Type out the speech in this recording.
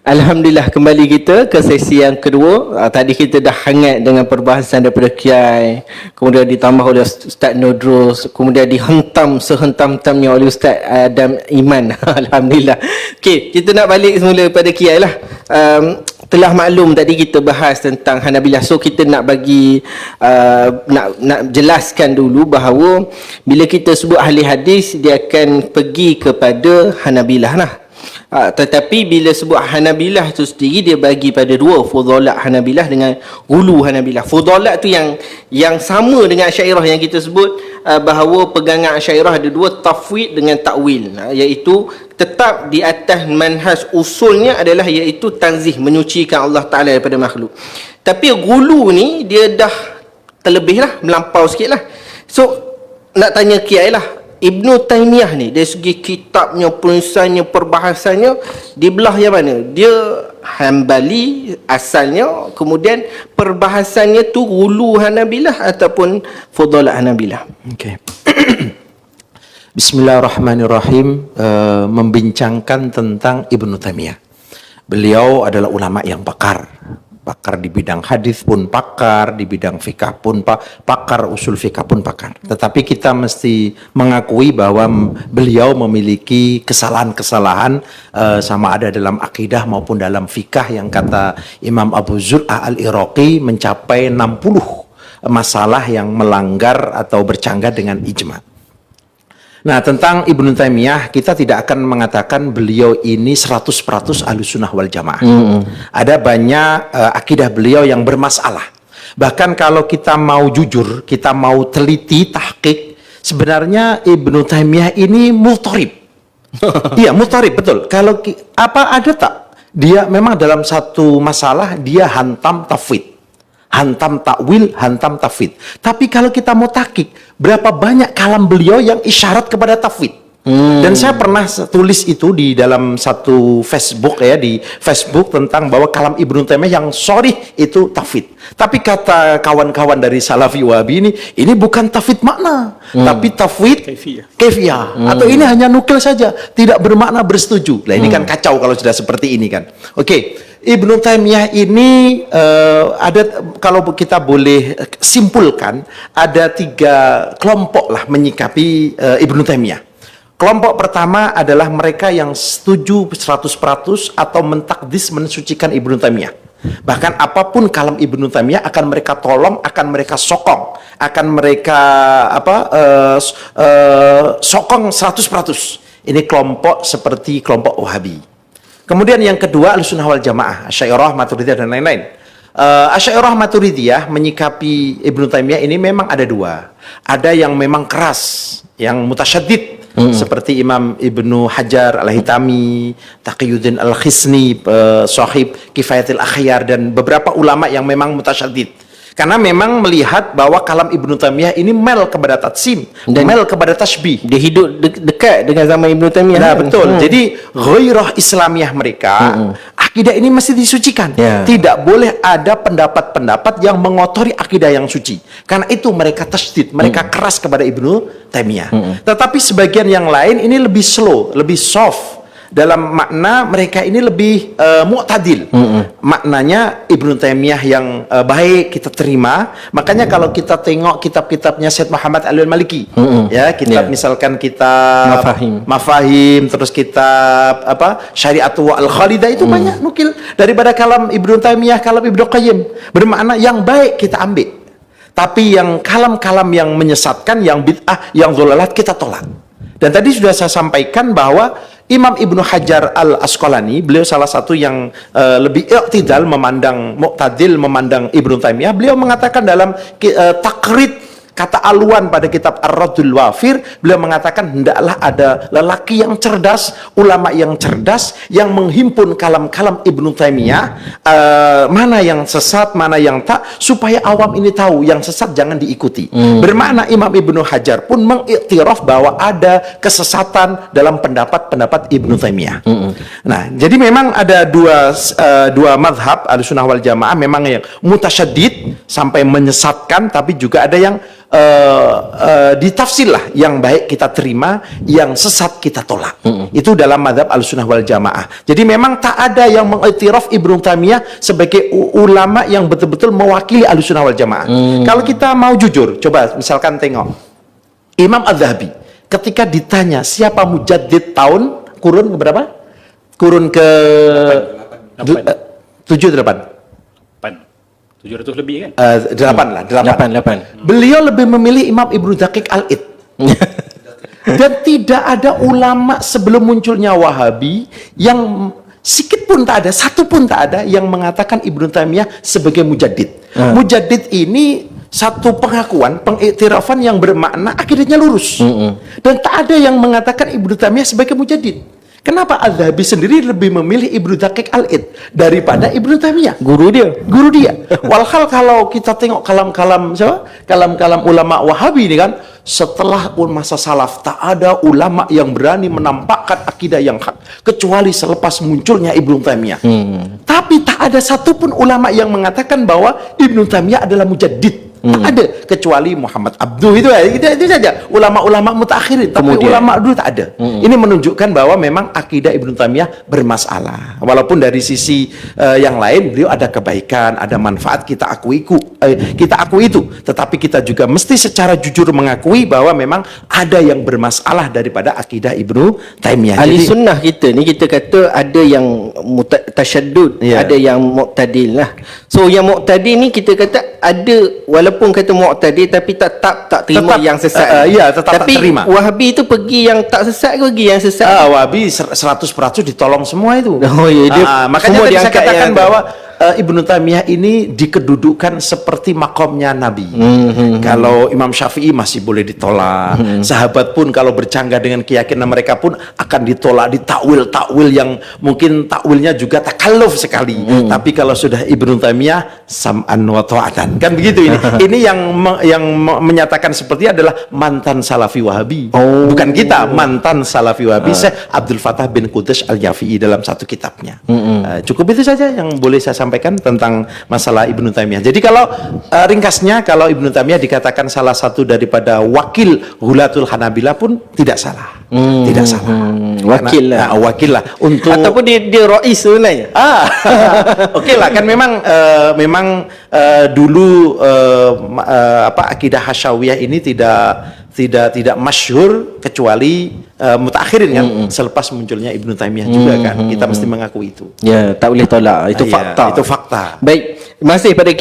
Alhamdulillah, kembali kita ke sesi yang kedua. Tadi kita dah hangat dengan perbahasan daripada Kiai, kemudian ditambah oleh Ustaz Nodros, kemudian dihentam sehentam-hentamnya oleh Ustaz Adam Iman. Alhamdulillah. Okey, kita nak balik semula pada Kiai lah. Telah maklum tadi kita bahas tentang Hanabilah. So kita nak bagi nak jelaskan dulu bahawa bila kita sebut ahli hadis, dia akan pergi kepada Hanabilah lah. Tetapi bila sebut Hanabilah tu sendiri, dia bagi pada dua, fudalat Hanabilah dengan ghulu Hanabilah. Fudalat tu yang sama dengan Asy'ariyah yang kita sebut, bahawa pegangan Asy'ariyah ada dua, tafwid dengan takwil, iaitu tetap di atas manhaj usulnya adalah iaitu tanzih, menyucikan Allah Ta'ala daripada makhluk. Tapi ghulu ni dia dah terlebih lah, melampau sikit lah. So nak tanya Kiai lah, Ibnu Taimiyah ni dari segi kitabnya, penulisannya, perbahasannya, di belah yang mana? Dia Hambali asalnya, kemudian perbahasannya tu ghulu Hanabilah ataupun fudalat Hanabilah. Okey. Bismillahirrahmanirrahim. Membincangkan tentang Ibnu Taimiyah. Beliau adalah ulama yang pakar di bidang hadis pun pakar, di bidang fikah pun pakar, usul fikah pun pakar. Tetapi kita mesti mengakui bahwa beliau memiliki kesalahan-kesalahan, sama ada dalam akidah maupun dalam fikah, yang kata Imam Abu Zur'ah al-Iraqi mencapai 60 masalah yang melanggar atau bercanggah dengan ijma'. Nah, tentang Ibnu Taimiyah, kita tidak akan mengatakan beliau ini 100% Ahlussunnah wal Jamaah. Ada banyak akidah beliau yang bermasalah. Bahkan kalau kita mau jujur, kita mau teliti, tahqiq, sebenarnya Ibnu Taimiyah ini mudharib. Iya, mudharib, betul. Kalau ada tak? Dia memang dalam satu masalah dia hantam tafwid, hantam takwil, hantam tafwid. Tapi kalau kita mau tahqiq, berapa banyak kalam beliau yang isyarat kepada tafwid. Dan saya pernah tulis itu di dalam satu Facebook, ya, di Facebook, tentang bahwa kalam Ibnu Taimiyah yang sharih itu tafwid. Tapi kata kawan-kawan dari Salafi Wahabi ini bukan tafwid makna, tapi tafwid kaifiyah. Atau ini hanya nukil saja, tidak bermakna bersetuju. Nah, ini kan kacau kalau sudah seperti ini kan. Oke. Ibnu Taimiyah ini ada, kalau kita boleh simpulkan, ada 3 kelompok lah menyikapi Ibnu Taimiyah. Kelompok pertama adalah mereka yang setuju 100% atau mentakdis, mensucikan Ibnu Taimiyah. Bahkan apapun kalam Ibnu Taimiyah akan mereka tolong, akan mereka sokong, akan mereka sokong 100%. Ini kelompok seperti kelompok Wahabi. Kemudian yang kedua, Ahlussunnah wal Jamaah, Asy'ariyah, Maturidiyah, dan lain-lain. Asy'ariyah, Maturidiyah menyikapi Ibnu Taimiyah ini memang ada 2. Ada yang memang keras, yang mutasyaddid, seperti Imam Ibnu Hajar Al-Haytami, Taqiyuddin Al-Khisni, sahib Kifayatul Akhyar, dan beberapa ulama yang memang mutasyaddid. Karena memang melihat bahwa kalam Ibnu Taimiyah ini mel kepada tatsim, dan mel kepada tasbih. Dia hidup dekat dengan zaman Ibnu Taimiyah. Nah, betul. Jadi ghairah Islamiyah mereka, akidah ini mesti disucikan. Tidak boleh ada pendapat-pendapat yang mengotori akidah yang suci. Karena itu mereka tasdid, mereka keras kepada Ibnu Taimiyah. Tetapi sebagian yang lain ini lebih slow, lebih soft. Dalam makna mereka ini lebih mu'tadil. Maknanya Ibnu Taimiyah yang baik kita terima. Makanya kalau kita tengok kitab-kitabnya Syed Muhammad Ali Al-Maliki, ya, kitab misalkan kitab Mafahim, terus kitab Syari'atu Al-Khalidah, itu banyak nukil daripada kalam Ibnu Taimiyah, kalam Ibnu Qayyim. Bermakna yang baik kita ambil. Tapi yang kalam-kalam yang menyesatkan, yang bid'ah, yang dhalalat, kita tolak. Dan tadi sudah saya sampaikan bahwa Imam Ibnu Hajar Al-Asqalani, beliau salah satu yang lebih i'tidal, memandang mu'tadil, memandang Ibnu Taimiyah. Beliau mengatakan dalam takrid kata aluan pada kitab Ar-Raddul Wafir, beliau mengatakan hendaklah ada lelaki yang cerdas, ulama yang cerdas, yang menghimpun kalam-kalam Ibnu Taimiyah, mana yang sesat, mana yang tak, supaya awam ini tahu yang sesat jangan diikuti. Bermakna Imam Ibnu Hajar pun mengiktiraf bahwa ada kesesatan dalam pendapat-pendapat Ibnu Taimiyah. Nah, jadi memang ada dua madhab Ahlussunnah wal Jamaah, memang yang mutasyaddid sampai menyesatkan, tapi juga ada yang ditafsir lah, yang baik kita terima, yang sesat kita tolak. Itu dalam mazhab Ahlussunnah wal Jamaah. Jadi memang tak ada yang mengiktiraf Ibnu Taimiyah sebagai ulama yang betul-betul mewakili Ahlussunnah wal Jamaah. Kalau kita mau jujur, coba misalkan tengok Imam Az-Zahabi ketika ditanya siapa mujaddid tahun kurun berapa? Kurun ke 7-8. 700 lebih kan? 8 lah, 8. Beliau lebih memilih Imam Ibnu Daqiq Al-Id. Dan tidak ada ulama sebelum munculnya Wahabi yang sikit pun tak ada, satu pun tak ada yang mengatakan Ibnu Taimiyah sebagai mujaddid. Mujaddid ini satu pengakuan, pengiktirafan yang bermakna akidahnya lurus. Dan tak ada yang mengatakan Ibnu Taimiyah sebagai mujaddid. Kenapa Az-Zahabi sendiri lebih memilih Ibnu Daqiq Al-Id daripada Ibnu Taimiyah? Guru dia. Walhal kalau kita tengok kalam-kalam siapa? Kalam-kalam ulama Wahabi ini kan, setelah masa salaf tak ada ulama yang berani menampakkan akidah yang hak kecuali selepas munculnya Ibnu Taimiyah. Tapi tak ada satupun ulama yang mengatakan bahwa Ibnu Taimiyah adalah mujaddid. Tak ada, kecuali Muhammad Abduh itu saja ulama-ulama mutakhirin, tapi ulama dulu tak ada. Ini menunjukkan bahwa memang akidah Ibnu Taimiyah bermasalah. Walaupun dari sisi yang lain beliau ada kebaikan, ada manfaat, kita akui itu. Tetapi kita juga mesti secara jujur mengakui bahwa memang ada yang bermasalah daripada akidah Ibnu Taimiyah. Ahli sunnah kita ni, kita kata ada yang tasyaddud, ada yang mu'tadil lah. So yang mu'tadil ni kita kata ada, walaupun kata mu'tadil tapi tak terima yang sesat. Tetap tapi tak terima. Wahabi itu pergi yang tak sesat ke pergi yang sesat? Wahabi 100% ditolong semua itu. Oh iya, dia makanya semua tadi saya katakan yang bahwa Ibnu Taimiyah ini dikedudukan seperti makomnya Nabi. Kalau Imam Syafi'i masih boleh ditolak. Sahabat pun kalau bercanggah dengan keyakinan mereka pun akan ditolak, ditakwil yang mungkin takwilnya juga takalluf sekali. Tapi kalau sudah Ibnu Taimiyah sam'an wa ta'atan. Kan begitu ini. Ini yang menyatakan seperti adalah mantan Salafi Wahabi. Bukan kita, mantan Salafi Wahabi. Syekh Abdul Fattah bin Qudus Al-Yafi'i dalam satu kitabnya. Cukup itu saja yang boleh saya sampaikan tentang masalah Ibnu Taimiyah. Jadi kalau ringkasnya, kalau Ibnu Taimiyah dikatakan salah satu daripada wakil Hulatul Hanabilah pun tidak salah. Tidak salah. Wakil lah. Wakil lah untuk, ataupun dia rais sebenarnya. Oke lah, kan memang dulu akidah Hasyawiyah ini tidak masyhur kecuali mutakhirin kan, selepas munculnya Ibnu Taimiyah juga kan, kita mesti mengakui itu. Ya, tak boleh tolak, itu fakta. Itu fakta. Baik, masih pada